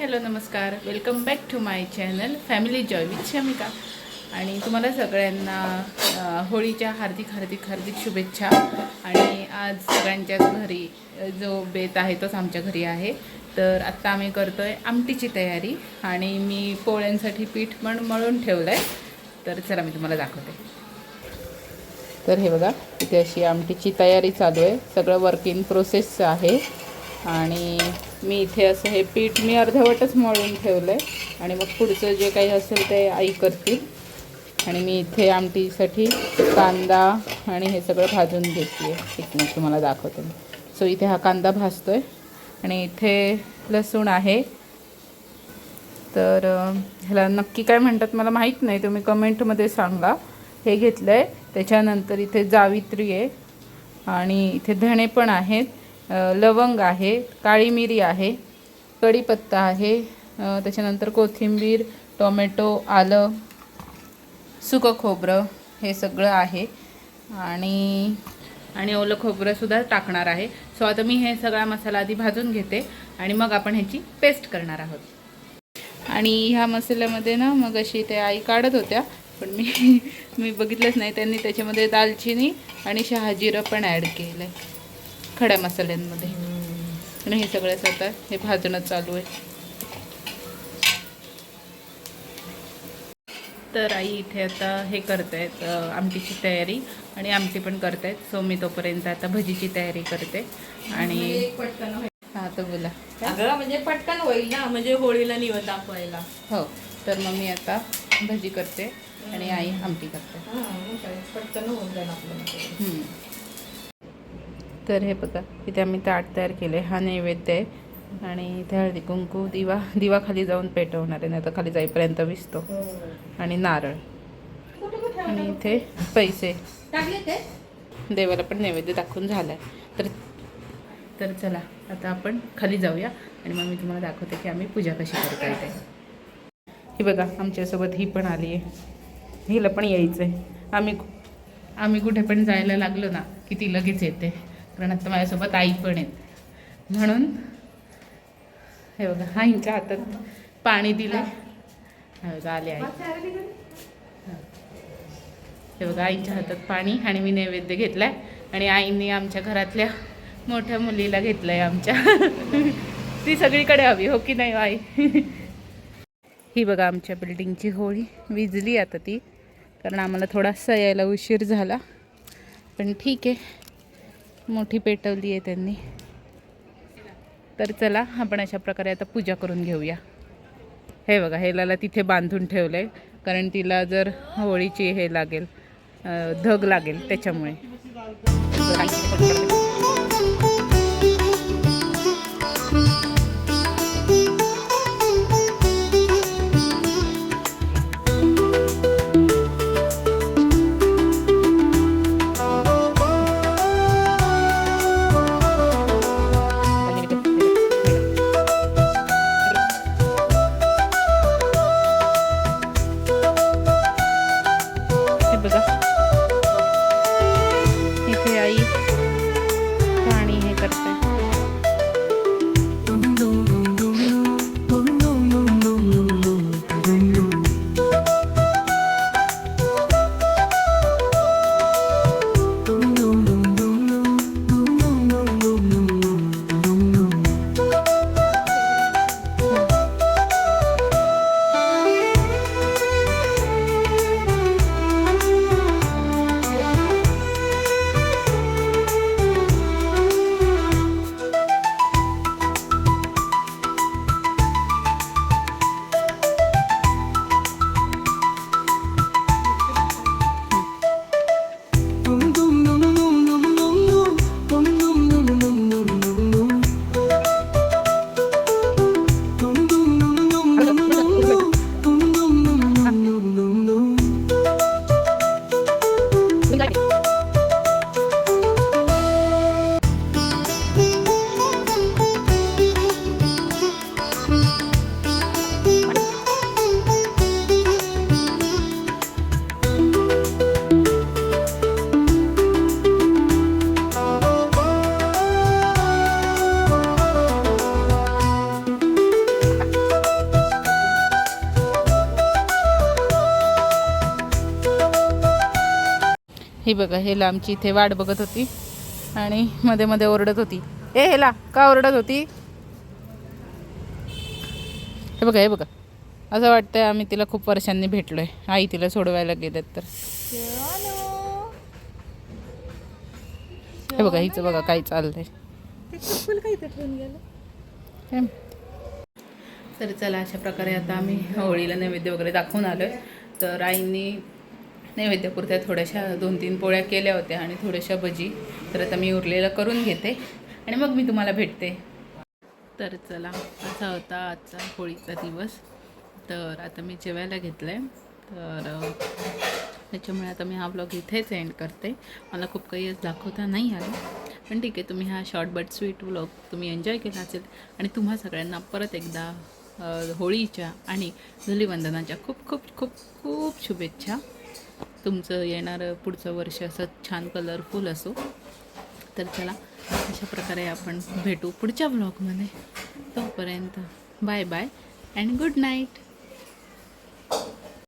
Hello नमस्कार, welcome back to my channel family joy with Shamika. आणि तुम्हाला सगळ्यांना होळीच्या हार्दिक हार्दिक हार्दिक शुभेच्छा। आणि आज सगळ्यांच्याच घरी जो बेत आहे तोच आमच्या घरी आहे। तर आत्ता आम्ही करतोय आमटीची तयारी आणि मी पोळ्यांसाठी पीठ पण मळून ठेवलं आहे। तर चला मी तुम्हाला दाखवते। तर हे बघा, इथे अशी आमटीची तयारी चालू आहे, सगळं वर्क इन प्रोसेस आहे। आणि मी इथे असं हे पीठ मी अर्धवटच मळून ठेवलं आहे आणि मग पुढचं जे काही असेल ते आई करतील। आणि मी इथे आमटीसाठी कांदा आणि हे सगळं भाजून घेते आहे। एक मिनिट तुम्हाला दाखवते। सो इथे हा कांदा भाजतोय आणि इथे लसूण आहे। तर ह्याला नक्की काय म्हणतात मला माहीत नाही, तुम्ही कमेंटमध्ये सांगा। हे घेतलं आहे, त्याच्यानंतर इथे जावित्री आहे आणि इथे धणे पण आहेत, लवंग आहे, काळी मिरी आहे, कढीपत्ता आहे, त्याच्यानंतर कोथिंबीर, टोमॅटो, आलं, सुकं खोबरं हे सगळं आहे आणि ओलं खोबरंसुद्धा टाकणार आहे। सो आता मी हे सगळा मसाला आधी भाजून घेते आणि मग आपण ह्याची पेस्ट करणार आहोत। आणि ह्या मसाल्यामध्ये ना मग अशी ते आई काढत होत्या, पण मी बघितलंच नाही। त्यांनी त्याच्यामध्ये दालचिनी आणि शहाजिरं पण ॲड केलं आहे खड्या मसाल्यांमध्ये। आणि हे सगळंच आता हे भाजणं चालू आहे। तर आई इथे आता हे करतायत आमटीची तयारी आणि आमटी पण करतायत। सो मी तोपर्यंत आता भजीची तयारी करते। आणि पटकन हां तर बोला। अगं म्हणजे पटकन होईल ना, म्हणजे होळीला निवड दाखवायला। हो, तर मग मी आता भजी करते आणि आई आमटी करते। पटकन होऊन जाईल आपलं। तर हे बघा, इथे आम्ही ताट तयार केले, हा नैवेद्य आहे आणि इथे हळदी कुंकू, दिवा खाली जाऊन पेटवणार आहे, नाही तर खाली जाईपर्यंत विसतो। आणि नारळ आणि इथे पैसे देवाला पण नैवेद्य दाखवून झालाय। तर चला आता आपण खाली जाऊया आणि मग मी तुम्हाला दाखवते की आम्ही पूजा कशी करता येते। ही बघा, आमच्यासोबत ही पण आली आहे, हिला पण यायचं आहे। आम्ही कुठे पण जायला लागलो ना की ती लगेच येते, कारण आता माझ्यासोबत आई पण आहेत म्हणून। हे बघा, आईंच्या हातात पाणी दिलं, आले आई। हे बघा, आईच्या हातात पाणी आणि मी नैवेद्य घेतलाय आणि आईंनी आमच्या घरातल्या मोठ्या मुलीला घेतलंय आमच्या। ती सगळीकडे हवी, हो की नाही आई? ही बघा आमच्या बिल्डिंगची होळी विजली आता ती, कारण आम्हाला थोडासा यायला उशीर झाला, पण ठीक आहे, मोठी पेटवली आहे त्यांनी। तर चला आपण अशा प्रकारे आता पूजा करून घेऊया। हे बघा, हेलाला तिथे बांधून ठेवलं आहे, कारण तिला जर होळीची हे लागेल, धग लागेल त्याच्यामुळे। इथे आई पाणी हे करते। ही बघा, हेला आमची इथे वाट बघत होती आणि मध्ये मध्ये ओरडत होती. हेला का ओरडत होती? हे बघा, हे बघा, असं वाटतंय आम्ही तिला खूप वर्षांनी भेटलोय. आई तिला सोडवायला गेलेत तर. हे बघा, हिचं बघा काय चाललंय. तर चला, अशा प्रकारे आता आम्ही होळीला नैवेद्य वगैरे दाखवून आलो आहे. तर आईंनी नैवेद्यापुरत्या थोड्याशा 2-3 पोळ्या केल्या होत्या आणि थोड्याशा भजी. तर आता मी उरलेलं करून घेते आणि मग मी तुम्हाला भेटते. तर चला, असा होता आजचा होळीचा दिवस. तर आता मी जेवायला घेतलं आहे. तर त्याच्यामुळे आता मी हा व्लॉग इथेच एंड करते. मला खूप काही दाखवता नाही आलं, पण ठीक आहे. तुम्ही हा शॉर्ट बट स्वीट व्लॉग तुम्ही एन्जॉय केला असेल आणि तुम्हा सगळ्यांना परत एकदा होळीच्या आणि धुलीवंदनाच्या खूप खूप खूप खूप शुभेच्छा. तुमचं येणारं पुढचं वर्ष असं छान कलरफुल असो. तर चला, अशा प्रकारे आपण भेटू पुढच्या व्लॉगमध्ये. तोपर्यंत bye bye and good night.